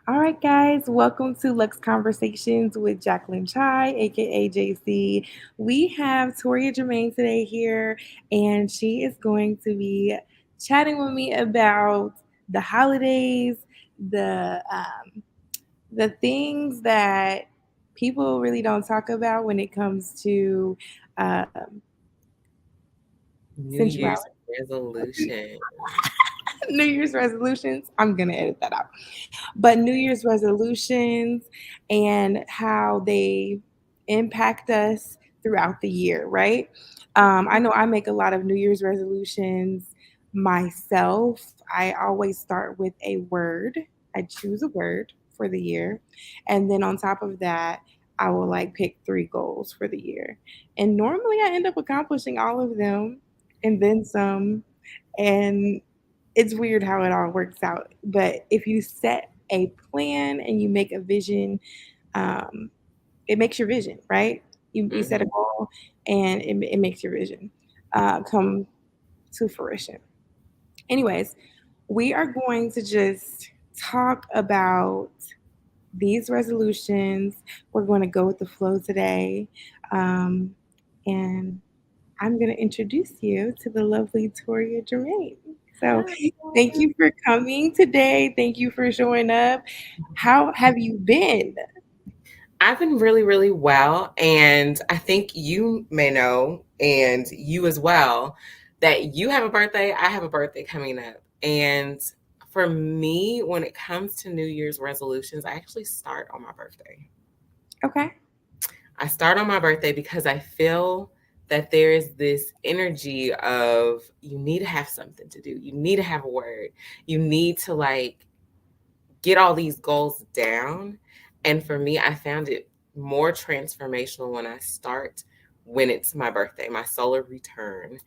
All right, guys, welcome to Lux Conversations with Jacqueline Chai, aka JC. We have Toria Jermaine today here, and she is going to be chatting with me about the holidays, the things that people really don't talk about when it comes to um, New Year's sensuality. resolution. New Year's resolutions. I'm gonna edit that out. But New Year's resolutions and how they impact us throughout the year, right? I know I make a lot of New Year's resolutions myself. I always start with a word. I choose a word for the year. And then on top of that, I will like pick three goals for the year. And normally I end up accomplishing all of them and then some. And it's weird how it all works out. But if you set a plan and you make a vision, um, it makes your vision, right? You set a Hmm. goal and it makes your vision come to fruition. Anyways, we are going to just talk about these resolutions. We're going to go with the flow today. Um, and I'm going to introduce you to the lovely Toria Jermaine. So, Hi. thank you for coming today. Thank you for showing up. How have you been? I've been really, really well. And I think you may know, and you as well, that you have a birthday. I have a birthday coming up. And for me, when it comes to New Year's resolutions, I actually start on my birthday. Okay. I start on my birthday because I feel that there is this energy of you need to have something to do. You need to have a word. You need to get all these goals down. And for me, I found it more transformational when I start when it's my birthday, my solar return.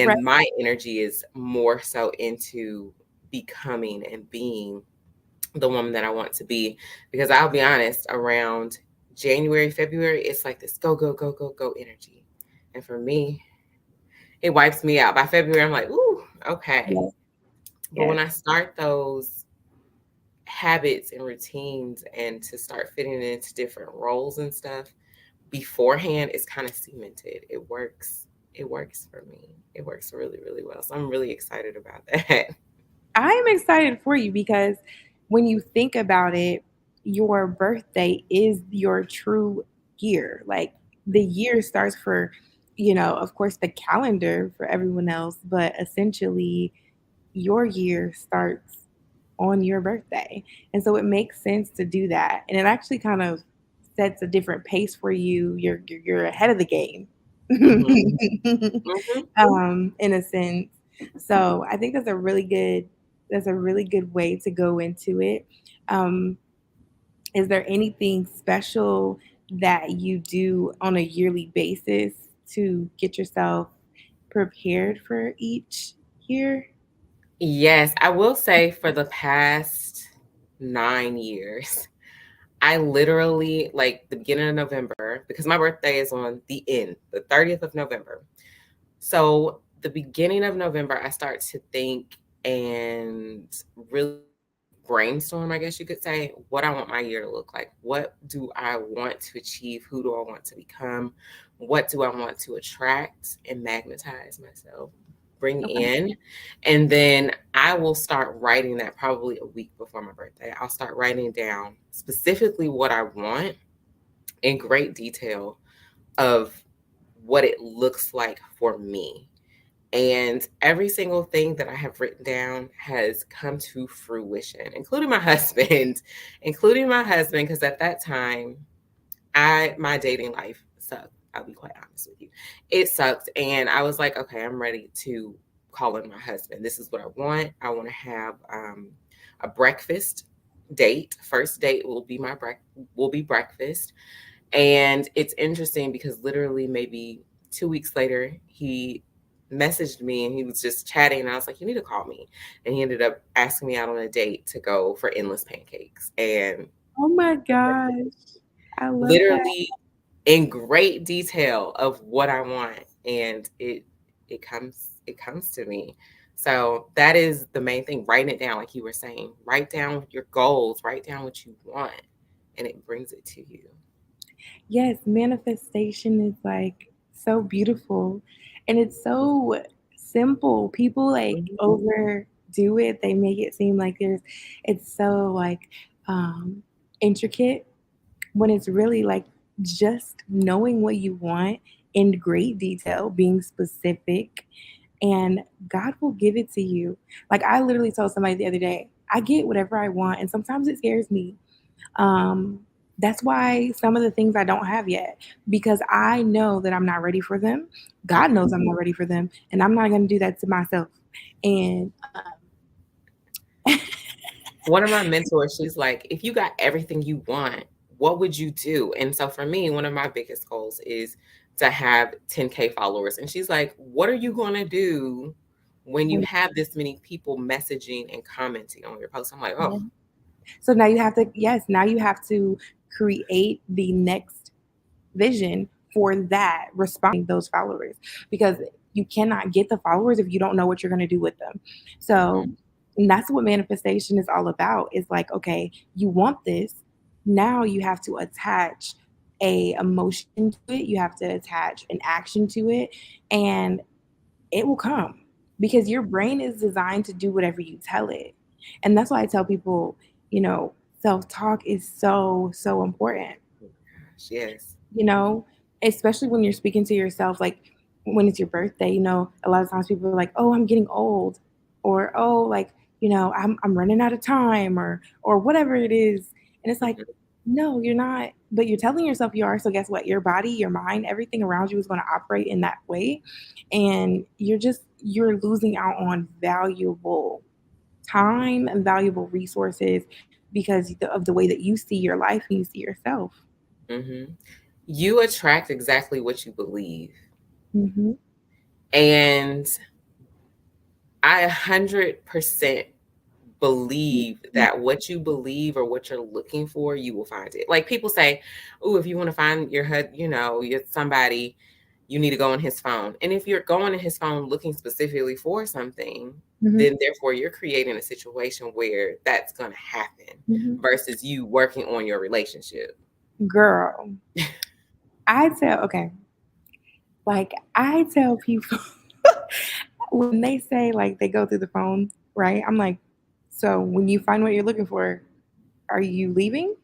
Right. And my energy is more so into becoming and being the woman that I want to be. Because I'll be honest, around January, February, it's like this go, go, go, go, go energy. And for me, it wipes me out. By February, I'm like, ooh, okay. Yes. But when Yes. I start those habits and routines and to start fitting it into different roles and stuff beforehand, it's kind of cemented. It works. It works for me. It works really, really well. So I'm really excited about that. I am excited for you because when you think about it, your birthday is your true year. Like the year starts for, of course, the calendar for everyone else, but essentially your year starts on your birthday. And so it makes sense to do that. And it actually kind of sets a different pace for you. You're ahead of the game. Hmm. Hmm. In a sense. So I think that's a really good way to go into it. Um, is there anything special that you do on a yearly basis to get yourself prepared for each year? Yes, I will say for the past 9 years, I literally like the beginning of November because my birthday is on the 30th of November. So the beginning of November, I start to think and really brainstorm, I guess you could say, what I want my year to look like. What do I want to achieve? Who do I want to become? What do I want to attract and magnetize myself, bring Okay. in? And then I will start writing that probably a week before my birthday. I'll start writing down specifically what I want in great detail of what it looks like for me. And every single thing that I have written down has come to fruition, including my husband, because at that time, my dating life sucked. I'll be quite honest with you. It sucked. And I was like, okay, I'm ready to call in my husband. This is what I want. I want to have a breakfast date. First date will be breakfast. And it's interesting because literally maybe 2 weeks later, he messaged me and he was just chatting. And I was like, you need to call me. And he ended up asking me out on a date to go for endless pancakes. And Oh my gosh. I love that. literally in great detail of what I want. And it comes to me. So that is the main thing. Writing it down, like you were saying. Write down your goals, write down what you want, and it brings it to you. Yes, manifestation is like so beautiful and it's so simple. People like Mhm. overdo it. They make it seem like it's so like um intricate when it's really like just knowing what you want in great detail, being specific, and God will give it to you. Like I literally told somebody the other day, I get whatever I want, and sometimes it scares me. Um, that's why some of the things I don't have yet, because I know that I'm not ready for them. God Mhm. knows I'm not ready for them, and I'm not going to do that to myself. And One of my mentors, she's like, if you got everything you want, what would you do? And so for me, one of my biggest goals is to have 10K followers. And she's like, what are you going to do when you have this many people messaging and commenting on your post? I'm like, oh, so now you have to, yes, now you have to create the next vision for that responding those followers because you cannot get the followers if you don't know what you're going to do with them. So mhm, and that's what manifestation is all about. Is like, okay, you want this. Now you have to attach a emotion to it. You have to attach an action to it and it will come because your brain is designed to do whatever you tell it. And that's why I tell people, you know, self-talk is so important, gosh, yes. you know, especially when you're speaking to yourself, like when it's your birthday, a lot of times people are like, oh, I'm getting old, or oh, like, I'm running out of time, or whatever it is. And it's like, Mhm. no, you're not, but you're telling yourself you are. So guess what? Your body, your mind, everything around you is going to operate in that way. And you're losing out on valuable time and valuable resources because of the way that you see your life and you see yourself. Mhm. You attract exactly what you believe. Hmm. And I 100% believe that what you believe or what you're looking for, you will find it. Like people say, "Oh, if you want to find your your somebody, you need to go on his phone." And if you're going to his phone looking specifically for something, Hmm. then therefore you're creating a situation where that's going to happen Hmm. versus you working on your relationship. Girl, okay, like I tell people when they say like they go through the phone, right? I'm like, so when you find what you're looking for, are you leaving?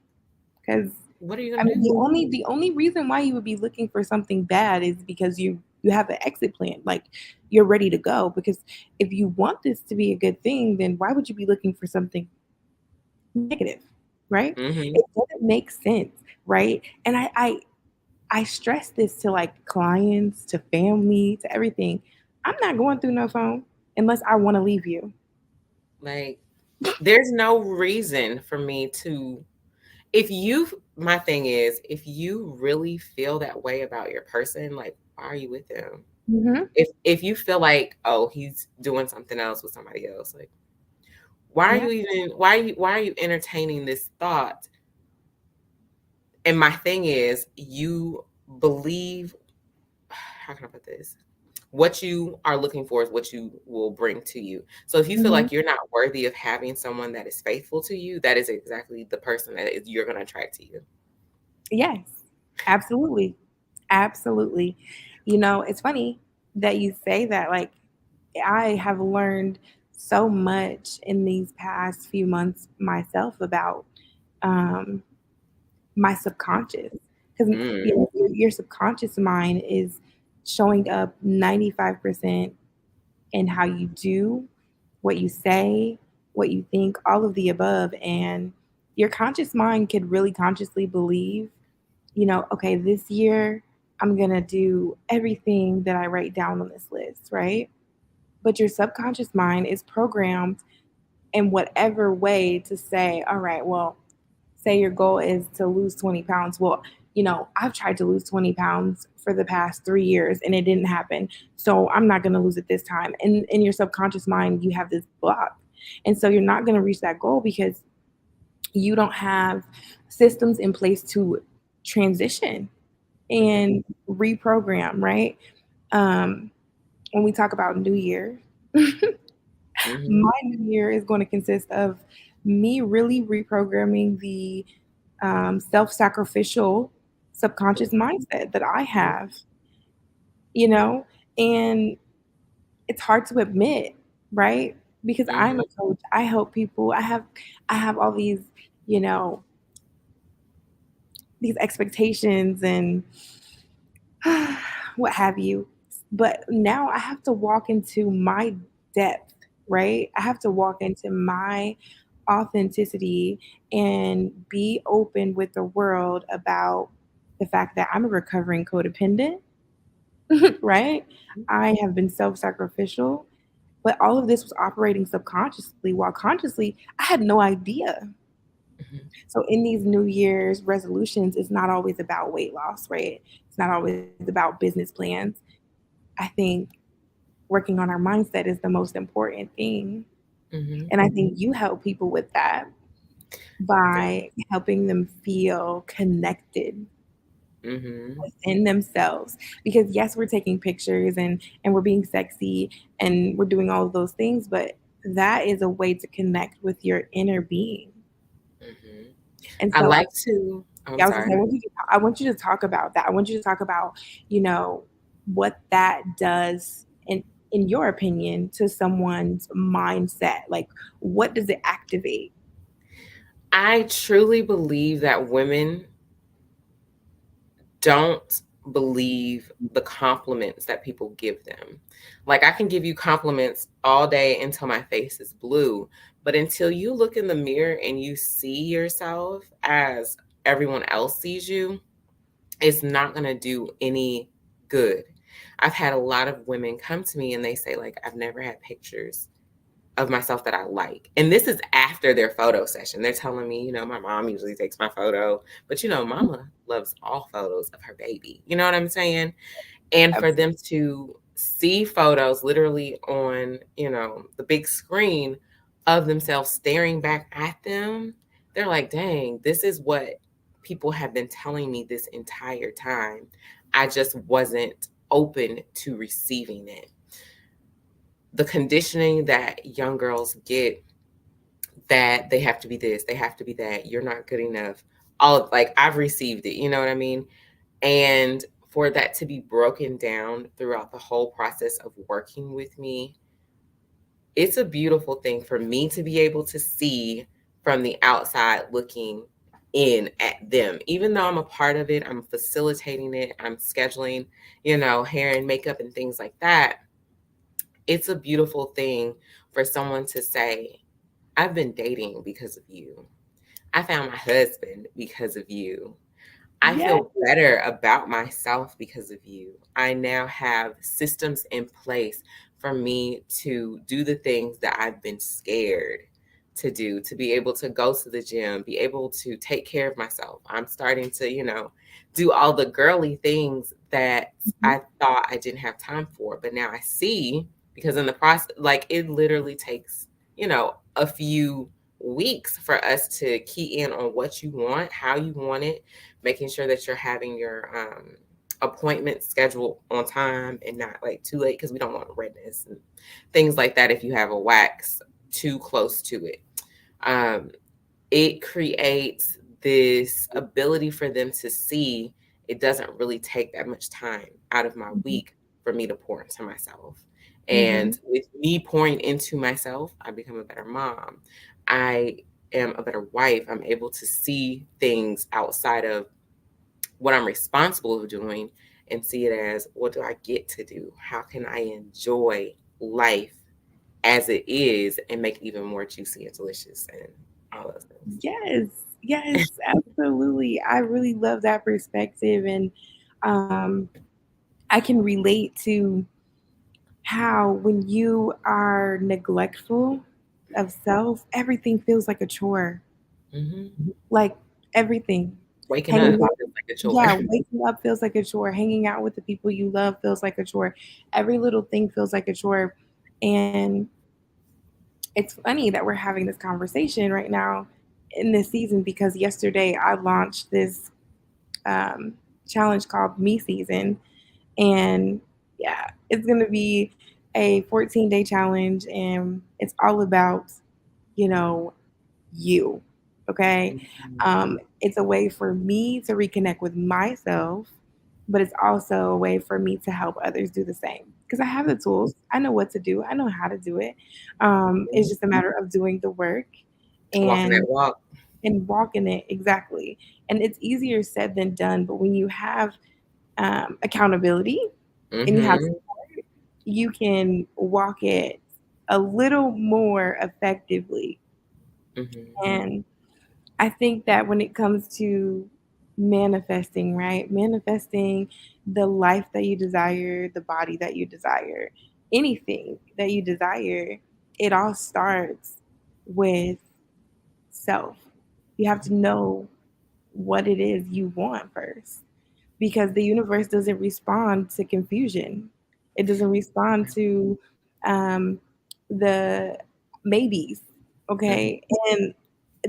Because What are you I going to mean, do? the only reason why you would be looking for something bad is because you have an exit plan, like you're ready to go. Because if you want this to be a good thing, then why would you be looking for something negative, right? Mhm. It doesn't make sense, right? And I stress this to like clients, to family, to everything. I'm not going through no phone unless I want to leave you. Like there's no reason for me to if you my thing is, if you really feel that way about your person, like, why are you with them? Hmm. If you feel like, oh, he's doing something else with somebody else, like, Yeah. why are you entertaining this thought? And my thing is, you believe how can I put this? What you are looking for is what you will bring to you. So if you feel Hmm. like you're not worthy of having someone that is faithful to you, that is exactly the person you're going to attract to you. Yes. Absolutely. Absolutely. It's funny that you say that. Like, I have learned so much in these past few months myself about um, my subconscious. Because Mm, your subconscious mind is showing up 95% in how you do, what you say, what you think, all of the above. And your conscious mind could really consciously believe, okay, this year I'm going to do everything that I write down on this list, right? But your subconscious mind is programmed in whatever way to say, all right, well, say your goal is to lose 20 pounds. Well, I've tried to lose 20 pounds for the past 3 years and it didn't happen. So I'm not going to lose it this time. And in your subconscious mind, you have this block. And so you're not going to reach that goal because you don't have systems in place to transition mhm. and reprogram, right? Um, when we talk about New Year, Mhm. My new year is going to consist of me really reprogramming the self-sacrificial subconscious mindset that I Mhm. have, you know, and it's hard to admit, right? Because I'm a Mhm. coach, I help people, I have all these, you know, these expectations and what have you. But now I have to walk into my depth, right? I have to walk into my authenticity and be open with the world about the fact that I'm a recovering codependent, right? I have been self sacrificial, but all of this was operating subconsciously while consciously I had no idea. Mhm. So in these New Year's resolutions, it's not always about weight loss, right? It's not always about business plans. I think working on our mindset is the most important thing. Mhm. And I think you help people with that by helping them feel connected Mhm. within themselves. Because yes, we're taking pictures and we're being sexy and we're doing all of those things, but that is a way to connect with your inner being. Mhm. And I so like to oh, I'm yeah, I was gonna say, sorry. I want you to talk about that. I want you to talk about, you know, what that does in your opinion to someone's mindset. Like, what does it activate? I truly believe that women don't believe the compliments that people give them. Like, I can give you compliments all day until my face is blue, but until you look in the mirror and you see yourself as everyone else sees you, it's not going to do any good. I've had a lot of women come to me and they say, like, I've never had pictures of myself that I like. And this is after their photo session. They're telling me, my mom usually takes my photo, but mama loves all photos of her baby. You know what I'm saying? And for them to see photos literally on, the big screen of themselves staring back at them, they're like, dang, this is what people have been telling me this entire time. I just wasn't open to receiving it. The conditioning that young girls get, that they have to be this, they have to be that, you're not good enough. All like I've received it, you know what I mean? And for that to be broken down throughout the whole process of working with me, it's a beautiful thing for me to be able to see from the outside looking in at them. Even though I'm a part of it, I'm facilitating it, I'm scheduling, hair and makeup and things like that. It's a beautiful thing for someone to say, I've been dating because of you. I found my husband because of you. I Yes. feel better about myself because of you. I now have systems in place for me to do the things that I've been scared to do, to be able to go to the gym, be able to take care of myself. I'm starting to, do all the girly things that Mhm. I thought I didn't have time for. But now I see, because in the process, like it literally takes, a few weeks for us to key in on what you want, how you want it, making sure that you're having your appointment scheduled on time and not like too late, because we don't want redness and things like that if you have a wax too close to it. Um, it creates this ability for them to see it doesn't really take that much time out of my Mhm. week for me to pour into myself. Mhm. And with me pouring into myself, I become a better mom. I am a better wife. I'm able to see things outside of what I'm responsible of doing and see it as, what do I get to do? How can I enjoy life as it is and make it even more juicy and delicious and all those things? Yes. Yes, absolutely. I really love that perspective and um I can relate to how when you are neglectful of self, everything feels like a chore. Hmm. Like everything. Waking up Hanging out, is like a chore. yeah, waking up feels like a chore. Hanging out with the people you love feels like a chore. Every little thing feels like a chore. And it's funny that we're having this conversation right now in this season because yesterday I launched this challenge called Me Season. And yeah, it's going to be a 14-day challenge, and it's all about, you know, you. Okay. Mhm. It's a way for me to reconnect with myself, but it's also a way for me to help others do the same because I have the tools. I know what to do, I know how to do it. It's Mhm. just a matter of doing the work Walking that and walk. walking it exactly. And it's easier said than done, but when you have accountability and you have Mhm. support, you can walk it a little more effectively. Mhm. And I think that when it comes to manifesting, right? Manifesting the life that you desire, the body that you desire, anything that you desire, it all starts with self. You have to know what it is you want first because the universe doesn't respond to confusion. It doesn't respond to um, the maybes. Mhm. Okay. And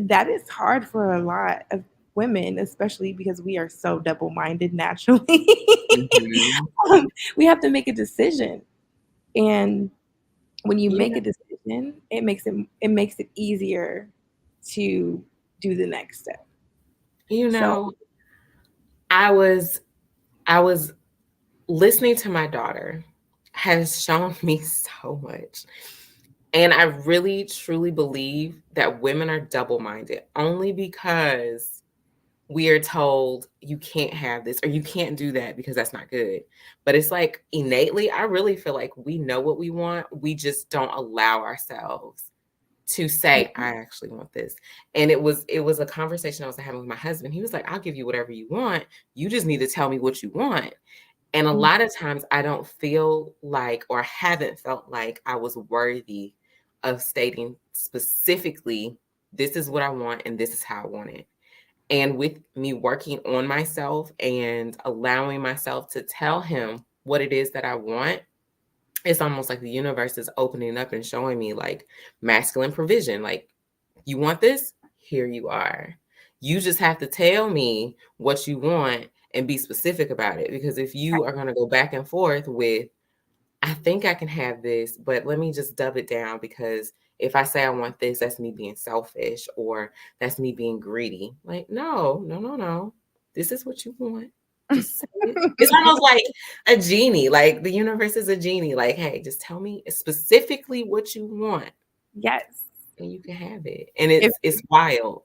that is hard for a lot of women, especially because we are so double minded naturally. Mhm. We have to make a decision. And when you make Yeah. a decision, it makes it easier to do the next step. You So know, I was I was listening to my daughter has shown me so much. And I really truly believe that women are double-minded only because we are told you can't have this or you can't do that because that's not good. But it's like innately, I really feel like we know what we want. We just don't allow ourselves to say, I actually want this. And it was a conversation I was having with my husband. He was like, I'll give you whatever you want. You just need to tell me what you want. And a mm, lot of times I don't feel like or haven't felt like I was worthy of stating specifically, this is what I want and this is how I want it. And with me working on myself and allowing myself to tell him what it is that I want, it's almost like the universe is opening up and showing me like masculine provision. Like, you want this? Here you are. You just have to tell me what you want and be specific about it. Because if you are going to go back and forth with, I think I can have this, but let me just dub it down because if I say I want this, that's me being selfish or that's me being greedy. Like, no, no, no, no. This is what you want. Just say it. It's almost like a genie. Like the universe is a genie. Like, hey, just tell me specifically what you want yes. and you can have it. And If it's wild.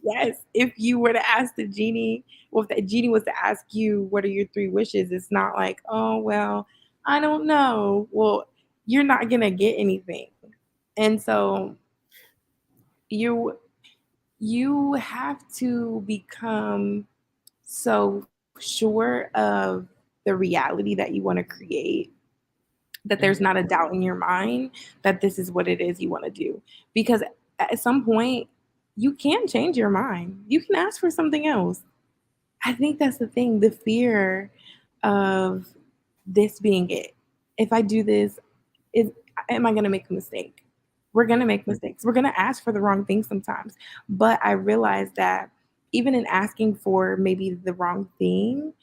yes, if you were to ask the genie, well, if the genie was to ask you, what are your three wishes? It's not like, oh, well, I don't know. Well, you're not going to get anything. And so you you have to become so sure of the reality that you want to create that there's not a Mhm. doubt in your mind that this is what it is you want to do. Because at some point, you can change your mind. You can ask for something else. I think that's the thing, the fear of this being it. If I do this, is am I going to make a mistake? We're going to make mistakes. We're going to ask for the wrong thing sometimes. But I realized that even in asking for maybe the wrong thing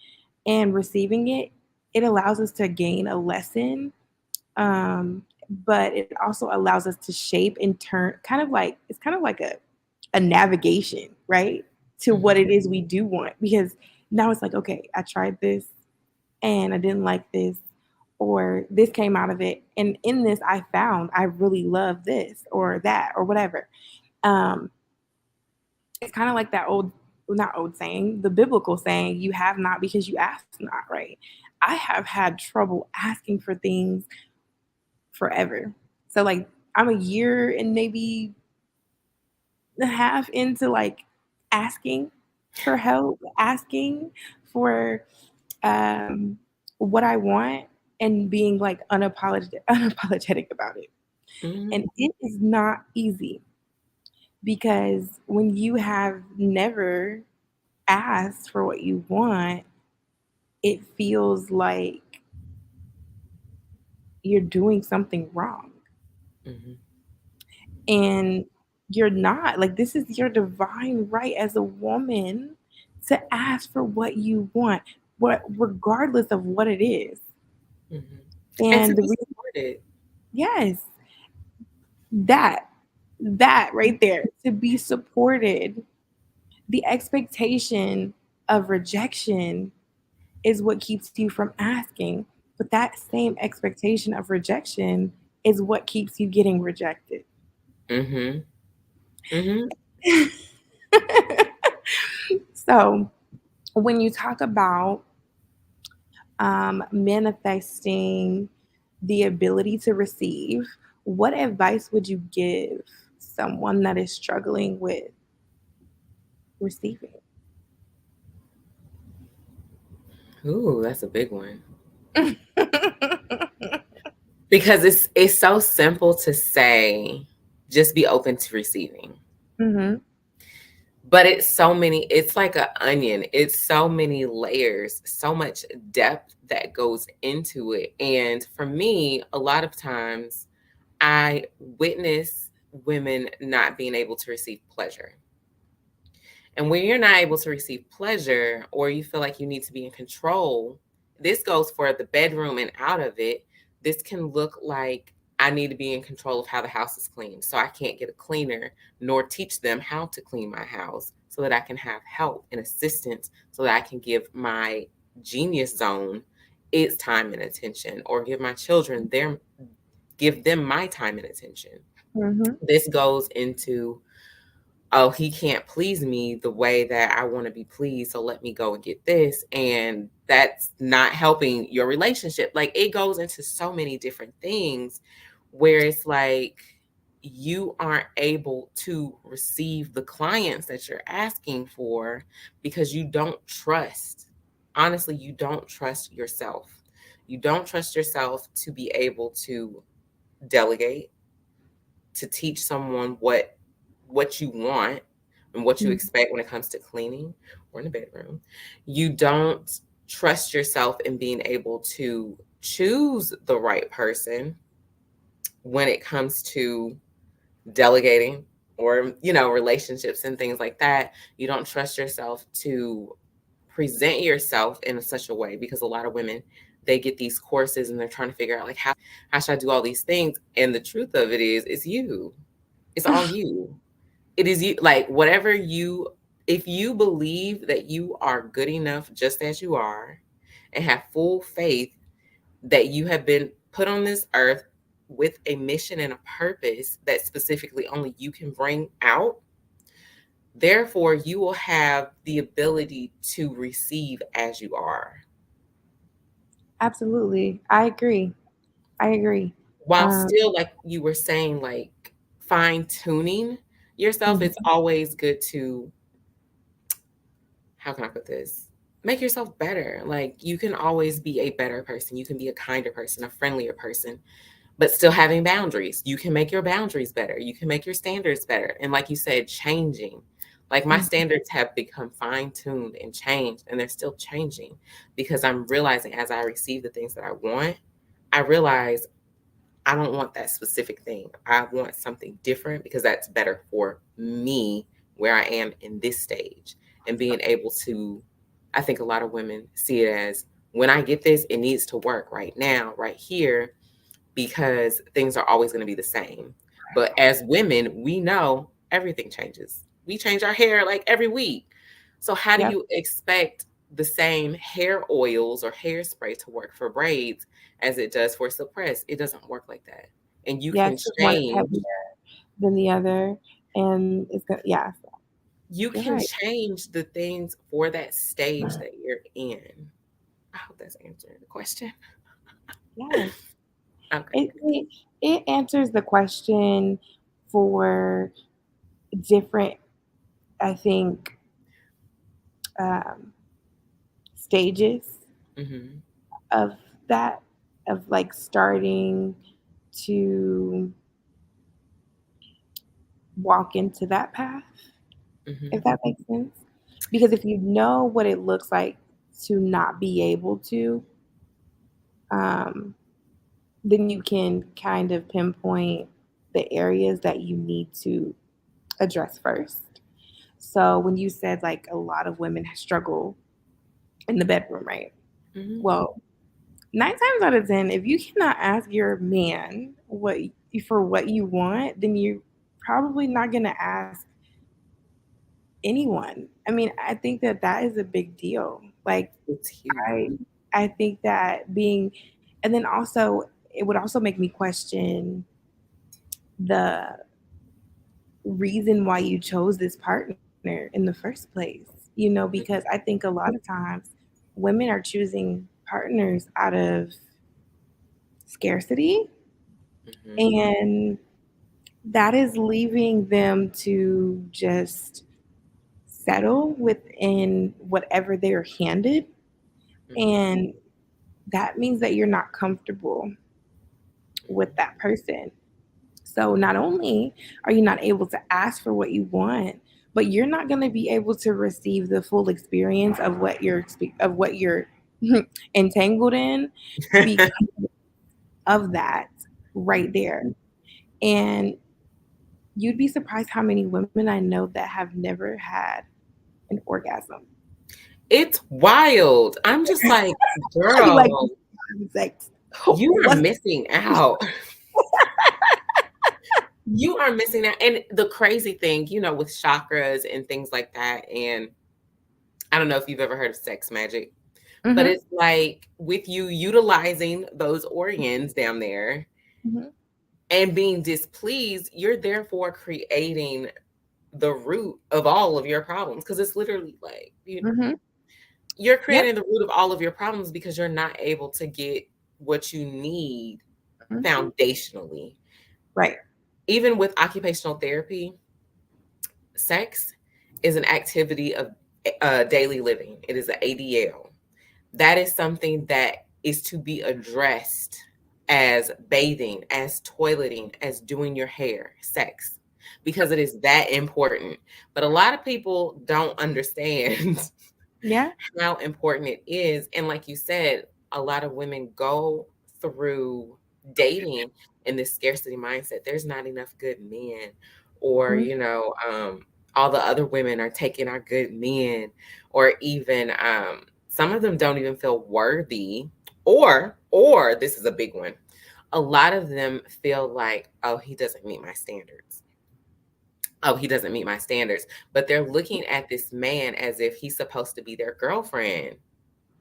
and receiving it, it allows us to gain a lesson, but it also allows us to shape and turn, kind of like it's kind of like a navigation, right? To what Mhm. it is we do want. Because now it's like, okay, I tried this and I didn't like this, or this came out of it. And in this, I found I really love this or that or whatever. Um, it's kind of like that old, not old saying, the biblical saying, you have not because you ask not, right? I have had trouble asking for things forever. So like I'm a year and maybe a half into like asking for help, asking for um what I want and being like unapologetic about it. And Mhm. it is not easy because when you have never asked for what you want, it feels like you're doing something wrong. Mhm. And you're not. Like, this is your divine right as a woman to ask for what you want, what regardless of what it is. Mhm. And to And the be reason, supported. Yes, that right there, to be supported. The expectation of rejection is what keeps you from asking, but that same expectation of rejection is what keeps you getting rejected. Mm-hmm. Mm-hmm. So when you talk about manifesting the ability to receive, what advice would you give someone that is struggling with receiving? Ooh, that's a big one. Because it's so simple to say, just be open to receiving. Mm-hmm. But it's like an onion. It's so many layers, so much depth that goes into it. And for me, a lot of times I witness women not being able to receive pleasure. And when you're not able to receive pleasure, or you feel like you need to be in control, this goes for the bedroom and out of it. This can look like I need to be in control of how the house is cleaned. So I can't get a cleaner nor teach them how to clean my house so that I can have help and assistance so that I can give my genius zone its time and attention, or give them my time and attention. Mm-hmm. This goes into, oh, he can't please me the way that I want to be pleased, so let me go and get this. And that's not helping your relationship. Like, it goes into so many different things where it's like you aren't able to receive the clients that you're asking for because you don't trust. Honestly, you don't trust yourself. You don't trust yourself to be able to delegate, to teach someone what you want and what you expect when it comes to cleaning or in the bedroom. You don't trust yourself in being able to choose the right person when it comes to delegating, or relationships and things like that. You don't trust yourself to present yourself in such a way, because a lot of women, they get these courses and they're trying to figure out, like, how should I do all these things? And the truth of it is, it's you. It's all you. It is you. Like, whatever you, if you believe that you are good enough just as you are, and have full faith that you have been put on this earth with a mission and a purpose that specifically only you can bring out, therefore you will have the ability to receive as you are. Absolutely. I agree. I agree. While Um, still, like you were saying, like, fine tuning yourself, it's mhm. always good to, how can I put this? Make yourself better. Like, you can always be a better person. You can be a kinder person, a friendlier person, but still having boundaries. You can make your boundaries better. You can make your standards better. And like you said, changing. Like, my Mhm. standards have become fine tuned and changed, and they're still changing because I'm realizing, as I receive the things that I want, I realize I don't want that specific thing. I want something different because that's better for me where I am in this stage. And being able to, I think a lot of women see it as, when I get this, it needs to work right now, right here, because things are always going to be the same. But as women, we know everything changes. We change our hair like every week. So how do Yep. you expect the same hair oils or hairspray to work for braids as it does for suppress? It doesn't work like that. And you can Yes, because one is change. heavier than the other, and it's gonna. Yeah, You you're can right. change the things for that stage that you're in. I hope that's answering the question. Yes, Okay. it answers the question for different. I think um, stages Hmm. of that, of like starting to walk into that path, if Hmm. that makes sense. Because if you know what it looks like to not be able to, um, then you can kind of pinpoint the areas that you need to address first. So when you said like a lot of women struggle in the bedroom, right? Hmm. Well, nine times out of 10, if you cannot ask your man what you want, then you're probably not going to ask anyone. I mean, I think that that is a big deal. Like, It's huge. I I think that being, and then also it would also make me question the reason why you chose this partner in the first place. Because I think a lot of times women are choosing partners out of scarcity, Mhm. and that is leaving them to just settle within whatever they're handed. Mhm. And that means that you're not comfortable with Mhm. that person. So not only are you not able to ask for what you want, but you're not going to be able to receive the full experience of what you're entangled in because of that right there. And you'd be surprised how many women I know that have never had an orgasm. It's wild. I'm just like, I'd be like, girl, sex. you are What's missing out. You are missing out. And the crazy thing, with chakras and things like that, and I don't know if you've ever heard of sex magic, but hmm it's like with you utilizing those organs down there hmm and being displeased, you're therefore creating the root of all of your problems. Because it's literally like, hmm you're Yep. creating the root of all of your problems because you're not able to get what you need hmm foundationally. Right. Even with occupational therapy, sex is an activity of daily living. It is an ADL. That is something that is to be addressed as bathing, as toileting, as doing your hair, sex, because it is that important. But a lot of people don't understand Yeah. how important it is. And like you said, a lot of women go through dating in this scarcity mindset. There's not enough good men, or, Mhm. all the other women are taking our good men, or even some of them don't even feel worthy, or this is a big one. A lot of them feel like, oh, he doesn't meet my standards. Oh, he doesn't meet my standards. But they're looking at this man as if he's supposed to be their girlfriend.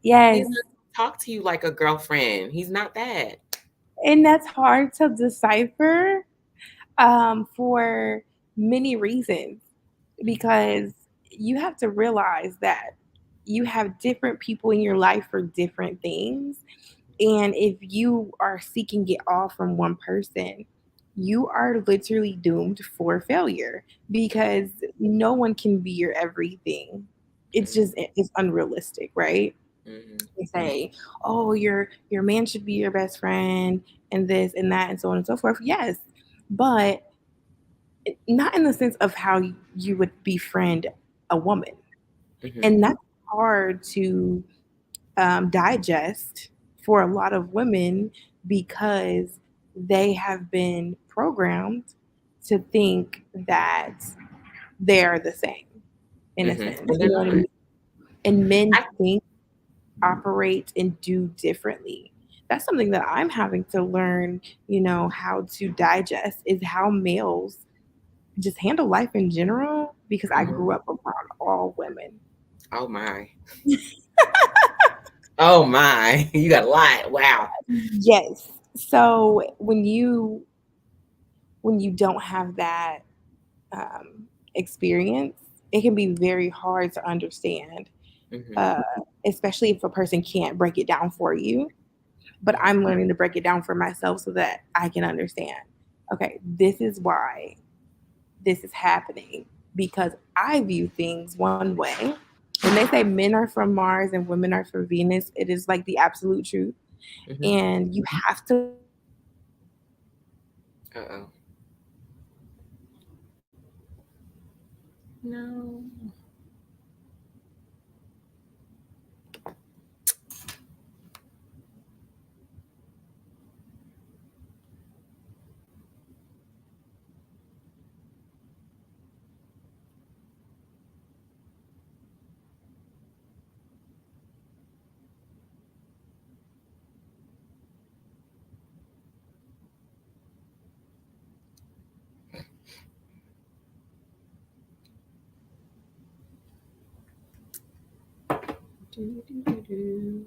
He's Yes. not gonna talk to you like a girlfriend. He's not that. And that's hard to decipher for many reasons, Mhm, because you have to realize that you have different people in your life for different things. And if you are seeking it all from one person, you are literally doomed for failure because no one can be your everything. mhm, It's unrealistic, right? mhm, They say, "Oh, your man should be your best friend and this and that and so on and so forth." Yes, but not in the sense of how you would befriend a woman. mhm, And that's hard to digest for a lot of women because they have been programmed to think that they're the same in a mhm. sense. And You they're know what I not. mean? And men I think, operate, and do differently. That's something that I'm having to learn, how to digest is how males just handle life in general because I mhm. grew up around all women. Oh my. Oh my. You got a lot. Wow. Yes. So when you don't have that experience, it can be very hard to understand, Mhm, uh, especially if a person can't break it down for you. But mhm, I'm learning to break it down for myself so that I can understand. Okay, this is why this is happening because I view things one way. When they say men are from Mars and women are from Venus, it is like the absolute truth. mhm. And you have to. Uh-oh. No. Do-do-do-do.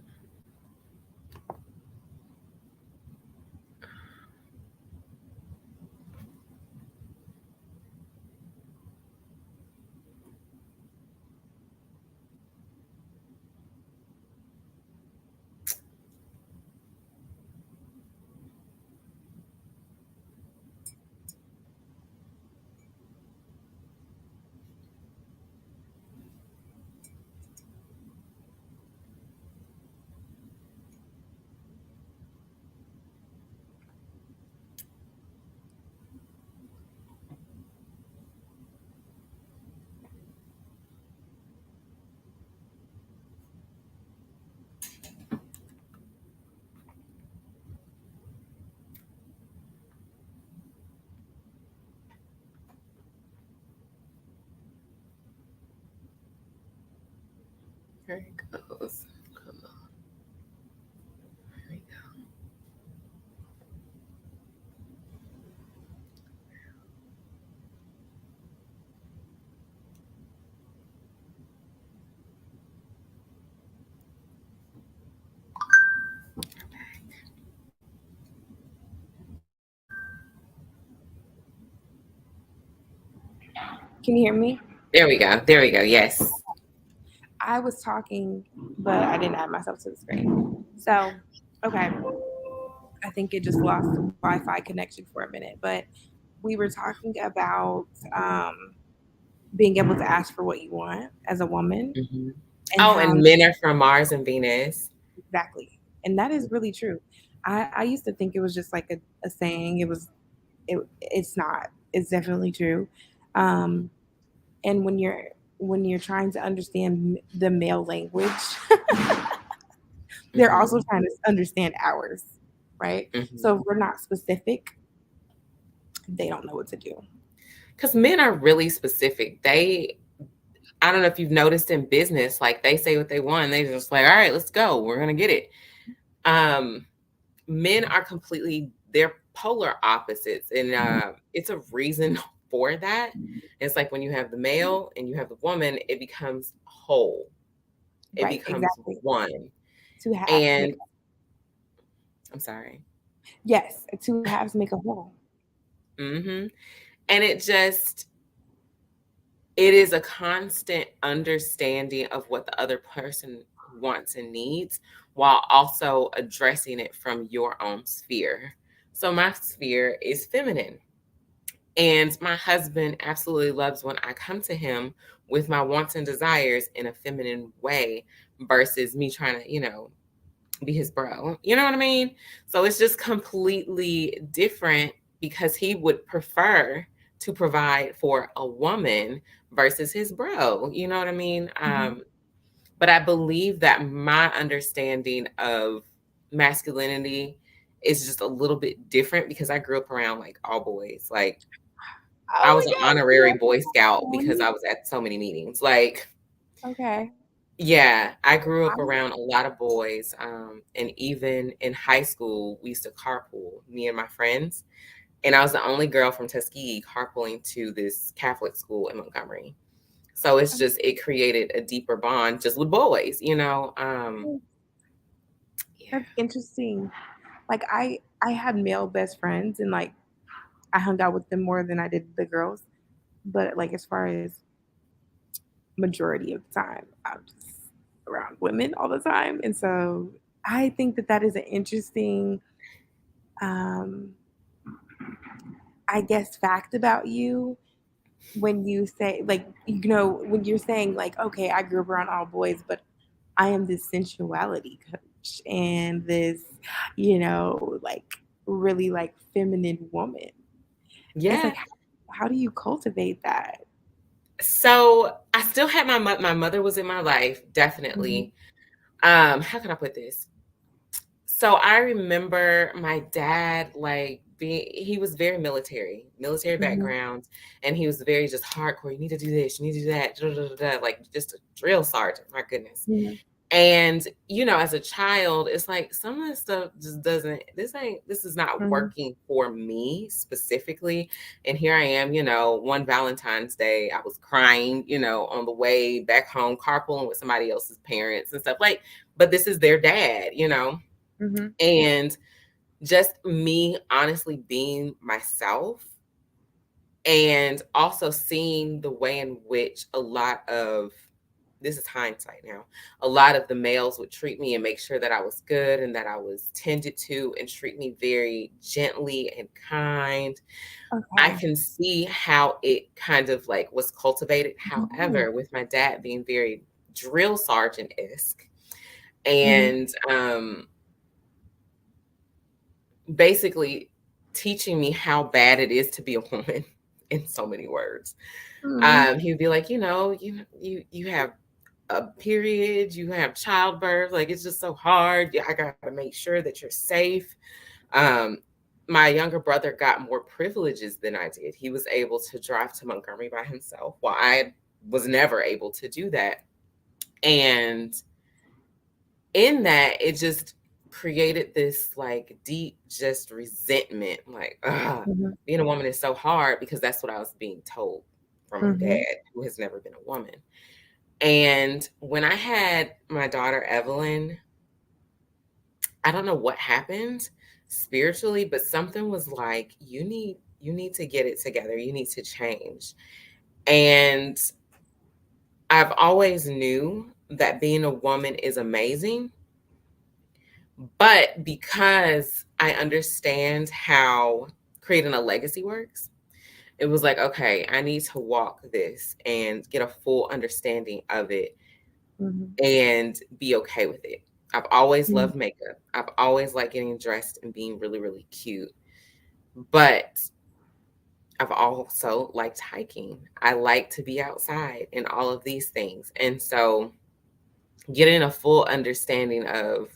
There it goes. Come on. There we go. Can you hear me? There we go. There we go. Yes. I was talking, but I didn't add myself to the screen. So, okay. I think it just lost the Wi-Fi connection for a minute, but we were talking about being able to ask for what you want as a woman, Mm-hmm. and Oh, how and men are from Mars and Venus. exactly, and that is really true. I used to think it was just like a saying. It's not. It's definitely true. Um, and when you're trying to understand the male language, they're Mm-hmm. also trying to understand ours, right? Mm-hmm. So if we're not specific, they don't know what to do. Because men are really specific. I don't know if you've noticed in business, like they say what they want. They just like, all right, let's go. We're gonna get it. Men are they're polar opposites, and it's a reason for that. It's like when you have the male and you have the woman, it becomes whole. It Right, becomes exactly. one. Two halves make And I'm sorry. yes, two halves make a whole. Mm-hmm. And it is a constant understanding of what the other person wants and needs while also addressing it from your own sphere. So my sphere is feminine. And my husband absolutely loves when I come to him with my wants and desires in a feminine way versus me trying to, be his bro. You know what I mean? So it's just completely different because he would prefer to provide for a woman versus his bro. You know what I mean? Mhm. But I believe that my understanding of masculinity is just a little bit different because I grew up around like all boys. Like I Oh was an my gosh, honorary Boy Scout because you I was at so many meetings. Like, okay. yeah, I grew up I around a lot of boys. And even in high school, we used to carpool, me and my friends. And I was the only girl from Tuskegee carpooling to this Catholic school in Montgomery. So it created a deeper bond just with boys. Yeah. That's interesting. Like I had male best friends and like I hung out with them more than I did the girls. But like as far as majority of the time, I'm just around women all the time. And so I think that that is an interesting um I guess fact about you when you say like when you're saying like okay, I grew up around all boys, but I am this sensuality coach and this, like really like feminine woman. It's Yeah. like how do you cultivate that? So I still had my mother was in my life, Mhm. definitely. How can I put this? So I remember my dad like he was very military Mhm. background, and he was very just hardcore. You need to do this, you need to do that, da, da, da, da, like just a drill sergeant. My goodness. Mhm. And, you know, as a child, it's like some of this stuff just doesn't, this is not Mhm. working for me specifically. And here I am, you know, one Valentine's Day, I was crying, you know, on the way back home, carpooling with somebody else's parents and stuff like, but this is their dad, you know, Mhm. and just me honestly being myself and also seeing the way in which a lot of this is hindsight now. A lot of the males would treat me and make sure that I was good and that I was tended to and treat me very gently and kind. I Okay. can see how it kind of like was cultivated. Mhm. However, with my dad being very drill sergeant-esque Mhm. and basically teaching me how bad it is to be a woman in so many words. Mhm. He would be like, you know, you have a period, you have childbirth, like it's just so hard. I got to make sure that you're safe. Um, my younger brother got more privileges than I did. He was able to drive to Montgomery by himself, while I was never able to do that. And in that, it just created this like deep, just resentment. Like, Mhm. being a woman is so hard because that's what I was being told from my dad, Mhm. who has never been a woman. And when I had my daughter Evelyn, I don't know what happened spiritually, but something was like, you need to get it together. You need to change. And I've always knew that being a woman is amazing, but because I understand how creating a legacy works, it was like, okay, I need to walk this and get a full understanding of it Mhm. and be okay with it. I've always Mhm. loved makeup. I've always liked getting dressed and being really, really cute. But I've also liked hiking. I like to be outside and all of these things. And so getting a full understanding of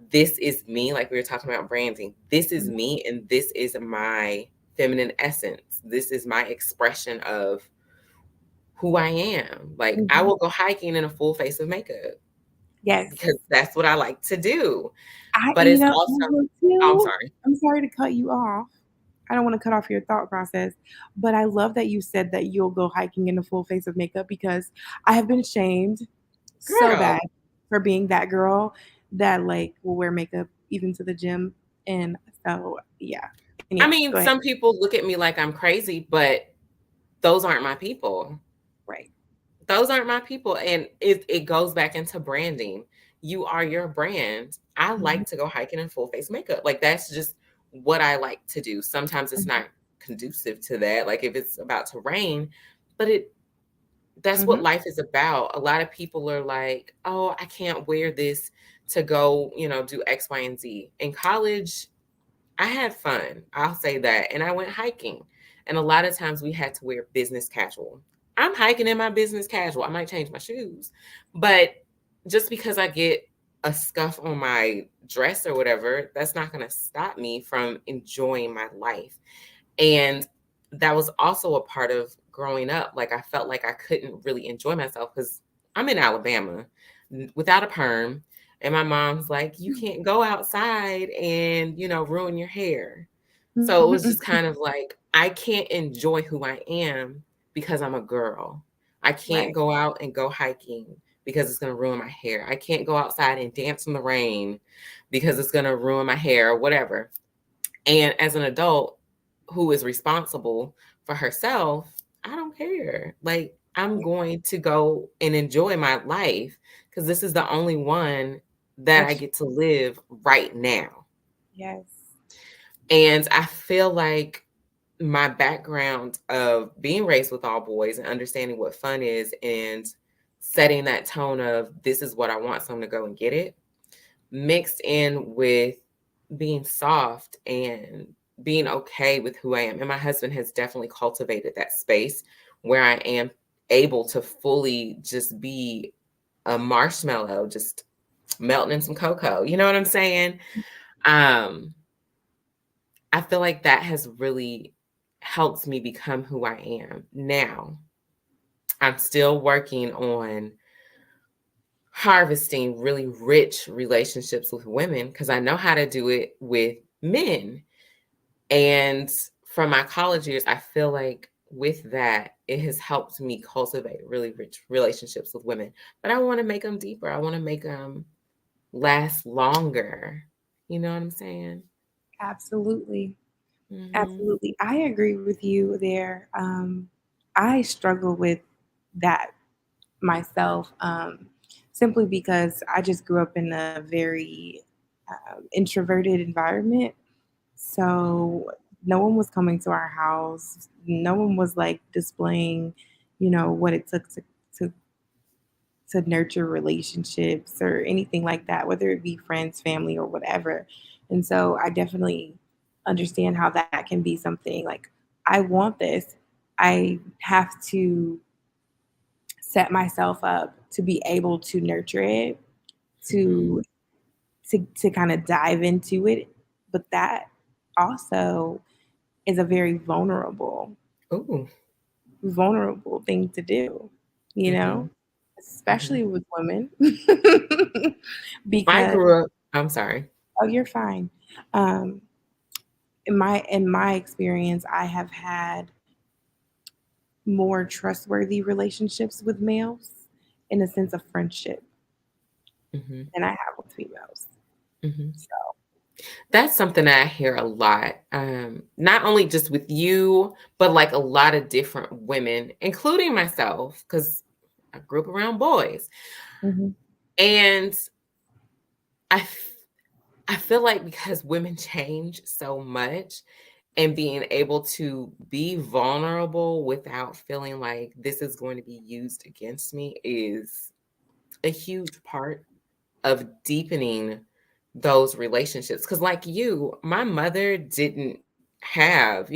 this is me, like we were talking about branding, this is Mhm. me and this is my feminine essence. This is my expression of who I am. Like I Mhm. will go hiking in a full face of makeup Yes. because that's what I like to do. I But you it's know, I also will oh, I'm too. sorry. I'm sorry to cut you off. I don't wanna cut off your thought process, but I love that you said that you'll go hiking in a full face of makeup because I have been shamed so bad Girl, for being that girl that, like, will wear makeup even to the gym, and so, yeah. I Anyways, mean, go ahead. some people look at me like I'm crazy, but those aren't my people. Right. Those aren't my people. And it goes back into branding. You are your brand. I Mhm. like to go hiking in full face makeup. Like that's just what I like to do. Sometimes it's Mhm. not conducive to that. Like if it's about to rain, but that's what Mhm. life is about. A lot of people are like, oh, I can't wear this to go, you know, do X, Y, and Z. In college, I had fun. I'll say that. And I went hiking. And a lot of times we had to wear business casual. I'm hiking in my business casual. I might change my shoes. But just because I get a scuff on my dress or whatever, that's not going to stop me from enjoying my life. And that was also a part of growing up. Like I felt like I couldn't really enjoy myself because I'm in Alabama without a perm. And my mom's like, you can't go outside and, you know, ruin your hair. So it was just kind of like, I can't enjoy who I am because I'm a girl. I can't Right. go out and go hiking because it's going to ruin my hair. I can't go outside and dance in the rain because it's going to ruin my hair or whatever. And as an adult who is responsible for herself, I don't care. Like, I'm going to go and enjoy my life because this is the only one that I That's get to live right now. yes. And I feel like my background of being raised with all boys and understanding what fun is and setting that tone of this is what I want, so I'm going to go and get it, mixed in with being soft and being okay with who I am. And my husband has definitely cultivated that space where I am able to fully just be a marshmallow, just melting in some cocoa. You know what I'm saying? Um, I feel like that has really helped me become who I am. Now, I'm still working on harvesting really rich relationships with women because I know how to do it with men. And from my college years, I feel like with that, it has helped me cultivate really rich relationships with women. But I want to make them deeper. I want to make them last longer. You know what I'm saying? Absolutely. Hmm. Absolutely. I agree with you there. I struggle with that myself, simply because I just grew up in a very introverted environment. So no one was coming to our house. No one was like displaying, what it took to to nurture relationships or anything like that, whether it be friends, family, or whatever. And so I definitely understand how that can be something like, I want this. I have to set myself up to be able to nurture it, Hmm. to to kind of dive into it. But that also is a very Ooh. vulnerable thing to do, you Hmm. know, Hmm. especially with women. I Because, grew up, I'm sorry. oh, you're fine. Um, in my experience, I have had more trustworthy relationships with males in a sense of friendship Hmm. than I have with females. Hmm. So, That's something that I hear a lot, not only just with you, but like a lot of different women, including myself, because I grew up around boys. mhm, And I, f- I feel like because women change so much and being able to be vulnerable without feeling like this is going to be used against me is a huge part of deepening those relationships. Because, like you, my mother didn't have,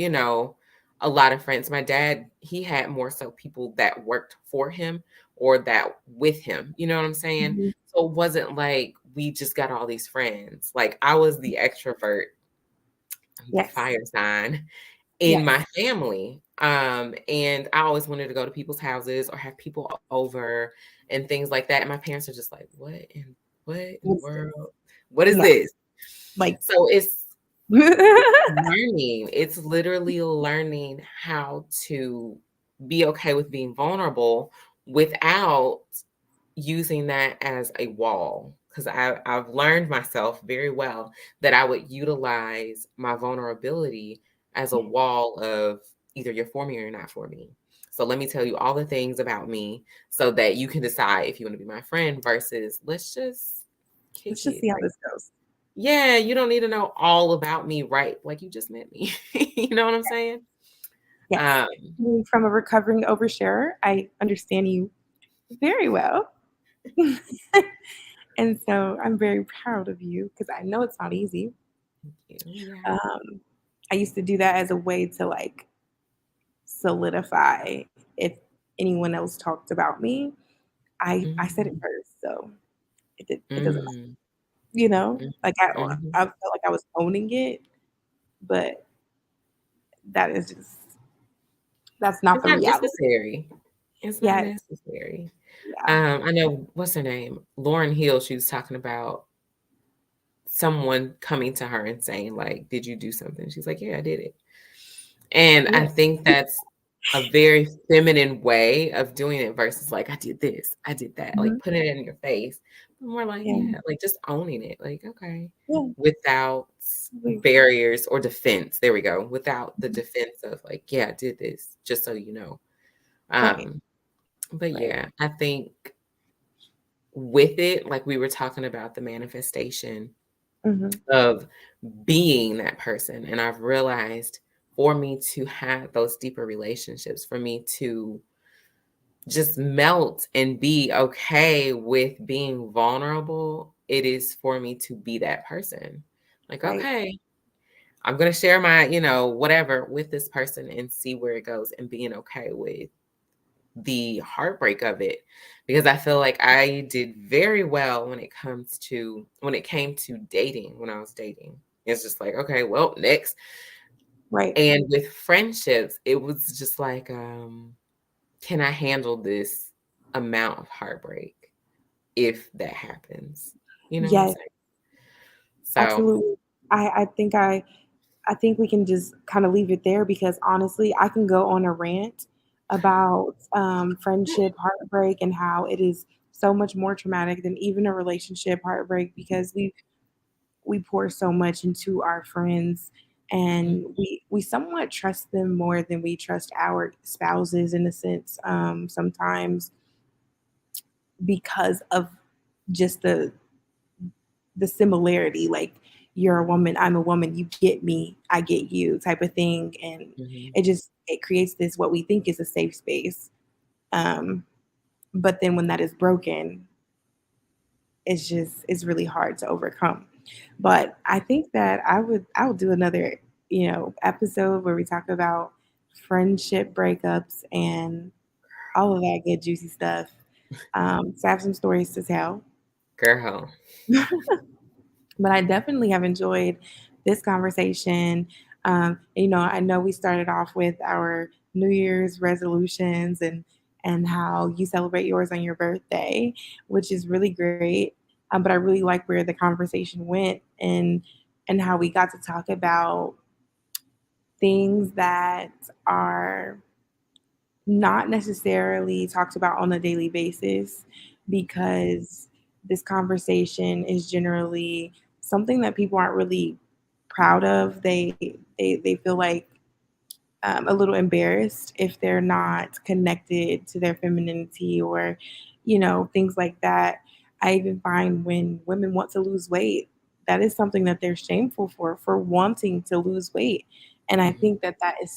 a lot of friends. My dad, he had more so people that worked for him or that with him. You know what I'm saying? mhm. So it wasn't like we just got all these friends. Like I was the extrovert, the Yes, fire sign in my yes, family. And I always wanted to go to people's houses or have people over and things like that. And my parents are just like, what in the what's this? world? What is Yes, this? like, So it's learning. It's literally learning how to be okay with being vulnerable without using that as a wall. Because I've learned myself very well that I would utilize my vulnerability as a wall of either you're for me or you're not for me. So let me tell you all the things about me so that you can decide if you want to be my friend versus let's just let's kick just it. see how Like, this goes. yeah, you don't need to know all about me, right? Like you just met me. You know what I'm saying? Yes. Um, From a recovering oversharer, I understand you very well. And so I'm very proud of you because I know it's not easy. yeah. Um, I used to do that as a way to like solidify if anyone else talked about me. I said it Mhm. first, so it doesn't matter, Mm, like I mhm. felt like I was owning it, but that is just that's not It's the not reality. necessary. It's not Yes, necessary. yeah, I know what's her name? Lauren Hill, she was talking about someone coming to her and saying, like, "Did you do something?" She's like, "Yeah, I did it." And I yeah, think that's a very feminine way of doing it versus like, "I did this, I did that," mhm, like putting it in your face. But more like, yeah, yeah, like just owning it. Like, okay, yeah, without we- barriers or defense. There we go. Without the mhm, defense of like, yeah, I did this, just so you know. right, Um, but right, yeah, I think with it, like we were talking about the manifestation mhm, of being that person. And I've realized for me to have those deeper relationships, for me to just melt and be okay with being vulnerable, it is for me to be that person. Like, right, okay, I'm going to share my, whatever with this person and see where it goes and being okay with the heartbreak of it because I feel like I did very well when it came to dating when I was dating. It's just like, okay, well, next. right, And with friendships, it was just like, can I handle this amount of heartbreak? if that happens. You know what I'm Yes, saying? So, absolutely. I think I think we can just kind of leave it there because honestly, I can go on a rant about friendship heartbreak and how it is so much more traumatic than even a relationship heartbreak because we pour so much into our friends mhm, and we somewhat trust them more than we trust our spouses in a sense sometimes because of just the similarity like you're a woman, I'm a woman, you get me, I get you type of thing, and mhm, it creates this what we think is a safe space, um but then when that is broken, it's really hard to overcome. But I think that I would do another, episode where we talk about friendship breakups and all of that good juicy stuff. So I have some stories to tell. girl. But I definitely have enjoyed this conversation. I know we started off with our New Year's resolutions and how you celebrate yours on your birthday, which is really great. But I really like where the conversation went and how we got to talk about things that are not necessarily talked about on a daily basis because this conversation is generally something that people aren't really proud of. They feel like a little embarrassed if they're not connected to their femininity or, things like that. I even find when women want to lose weight, that is something that they're shameful for wanting to lose weight. And I Mhm, think that that is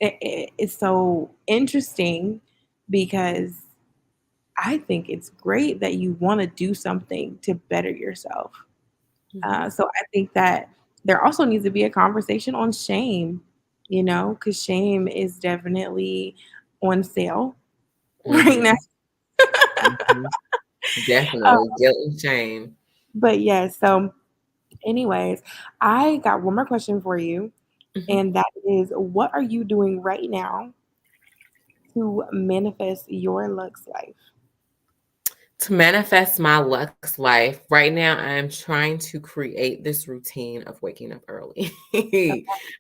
it's so interesting because I think it's great that you want to do something to better yourself. mhm, So I think that there also needs to be a conversation on shame, because shame is definitely on sale right now. mhm, mhm. Uh, Definitely guilt and shame. but yeah, so anyways, I got one more question for you, Mhm. and that is what are you doing right now to manifest your Lux life? To manifest my Lux life, right now I'm trying to create this routine of waking up early.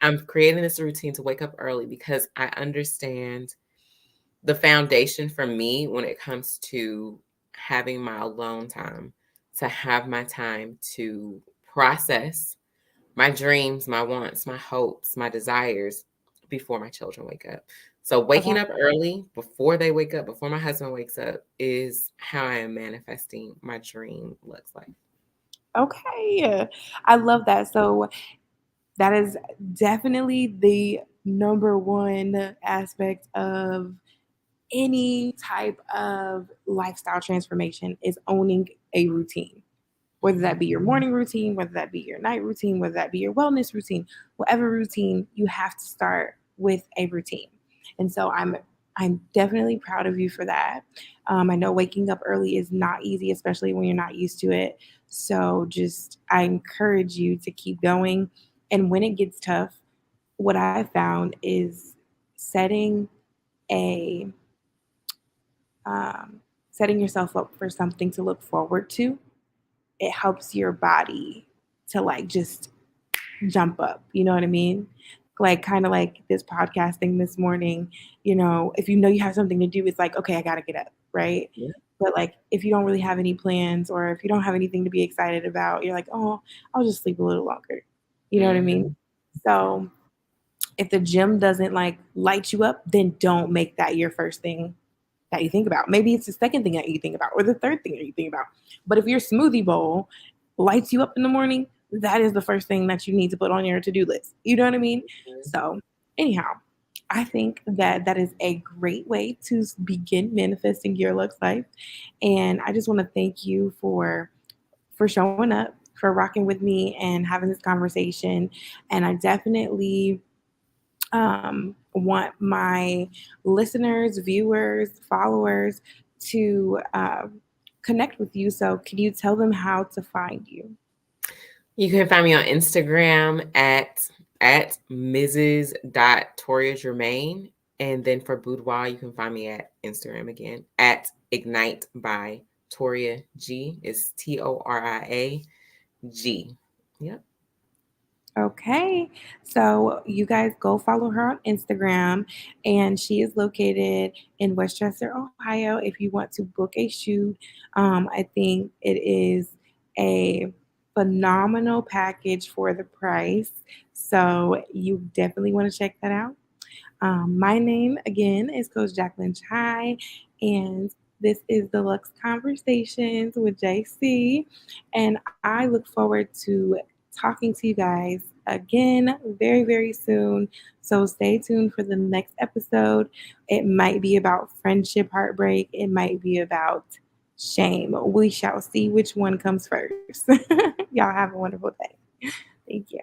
I'm creating this routine to wake up early because I understand the foundation for me when it comes to having my alone time, to have my time to process my dreams, my wants, my hopes, my desires before my children wake up. So Okay. waking up early before they wake up, before my husband wakes up, is how I am manifesting my dream looks like. Okay. I love that. So that is definitely the number one aspect of any type of lifestyle transformation is owning a routine. Whether that Mhm, be your morning routine, whether that be your night routine, whether that be your wellness routine, whatever routine, you have to start with a routine. And so I'm definitely proud of you for that. I know waking up early is not easy, especially when you're not used to it. So just I encourage you to keep going. And when it gets tough, what I found is setting a um, setting yourself up for something to look forward to. It helps your body to like just jump up. You know what I mean? Like kind of like this podcast thing this morning. If you know you have something to do, it's like okay, I gotta get up, right? yeah, But like if you don't really have any plans or if you don't have anything to be excited about, you're like, oh, I'll just sleep a little longer. You know what I mean? mhm, yeah, So if the gym doesn't like light you up, then don't make that your first thing that you think about. Maybe it's the second thing that you think about or the third thing that you think about. But if your smoothie bowl lights you up in the morning, that is the first thing that you need to put on your to-do list. You know what I mean? mhm. So, anyhow, I think that that is a great way to begin manifesting your Lux life. And I just want to thank you for showing up, for rocking with me and having this conversation. And I definitely want my listeners, viewers, followers to connect with you. So, can you tell them how to find you? You can find me on Instagram at Mrs. Toria And then for Boudoir, you can find me at Instagram again at Ignite by Toria G. It's TORIAG. Yep. Okay, so you guys go follow her on Instagram, and she is located in Westchester, Ohio. If you want to book a shoot, I think it is a phenomenal package for the price. So you definitely want to check that out. My name again is Coach Jacqueline Chai, and this is Deluxe Conversations with JC. And I look forward to talking to you guys again very, very soon. So stay tuned for the next episode. It might be about friendship heartbreak, it might be about shame. We shall see which one comes first. Y'all have a wonderful day. Thank you.